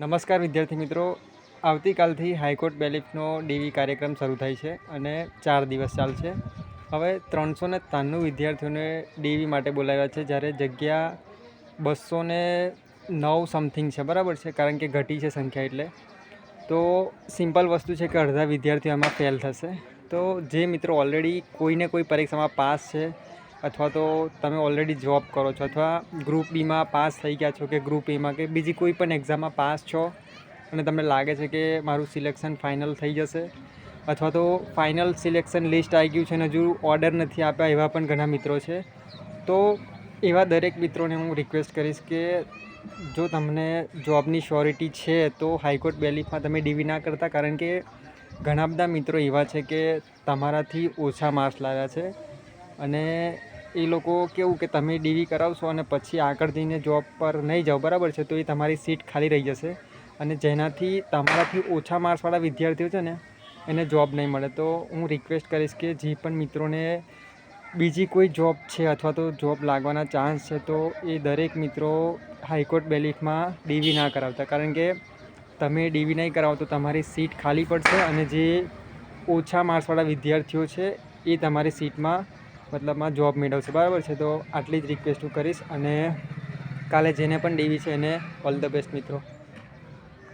નમસ્કાર વિદ્યાર્થી મિત્રો, આવતીકાલથી હાઈકોર્ટ બેલીફનો ડીવી કાર્યક્રમ શરૂ થાય છે અને 4 દિવસ ચાલશે. હવે 393 વિદ્યાર્થીઓને ડીવી માટે બોલાવ્યા છે, જ્યારે જગ્યા 209 સમથિંગ છે, બરાબર છે, કારણ કે ઘટી છે સંખ્યા. એટલે તો સિમ્પલ વસ્તુ છે કે અડધા વિદ્યાર્થીઓ એમાં ફેલ થશે. તો જે મિત્રો ઓલરેડી કોઈને કોઈ પરીક્ષામાં પાસ છે, અથવા તો તમે ઓલરેડી જોબ કરો છો, અથવા ગ્રુપ બીમાં પાસ થઈ ગયા છો, કે ગ્રુપ એમાં કે બીજી કોઈ પણ એક્ઝામમાં પાસ છો અને તમને લાગે છે કે મારું સિલેક્શન ફાઇનલ થઈ જશે, અથવા તો ફાઇનલ સિલેક્શન લિસ્ટ આવી ગયું છે અને હજુ ઓર્ડર નથી આપ્યા, એવા પણ ઘણા મિત્રો છે. તો એવા દરેક મિત્રોને હું રિક્વેસ્ટ કરીશ કે જો તમને જોબની શ્યોરિટી છે તો હાઈકોર્ટ બેલીફમાં તમે ડીવી ના કરતા, કારણ કે ઘણા બધા મિત્રો એવા છે કે તમારાથી ઓછા માર્ક્સ લાવ્યા છે અને એ લોકો કેવું કે તમે ડીવી કરાવશો અને પછી આગળ જઈને જોબ પર નહીં જાઓ, બરાબર છે, તો એ તમારી સીટ ખાલી રહી જશે અને જેનાથી તમારાથી ઓછા માર્ક્સવાળા વિદ્યાર્થીઓ છે ને એને જોબ નહીં મળે. તો હું રિક્વેસ્ટ કરીશ કે જે પણ મિત્રોને બીજી કોઈ જોબ છે અથવા તો જોબ લાગવાના ચાન્સ છે, તો એ દરેક મિત્રો હાઈકોર્ટ બેલીફમાં ડીવી ના કરાવતા, કારણ કે તમે ડીવી નહીં કરાવો તો તમારી સીટ ખાલી પડશે અને જે ઓછા માર્ક્સવાળા વિદ્યાર્થીઓ છે એ તમારી સીટમાં મતલબમાં જોબ મેળવશે, બરાબર છે. તો આટલી જ રિક્વેસ્ટ હું કરીશ અને કાલે જેને પણ ડીવી છે એને ઓલ ધ બેસ્ટ મિત્રો.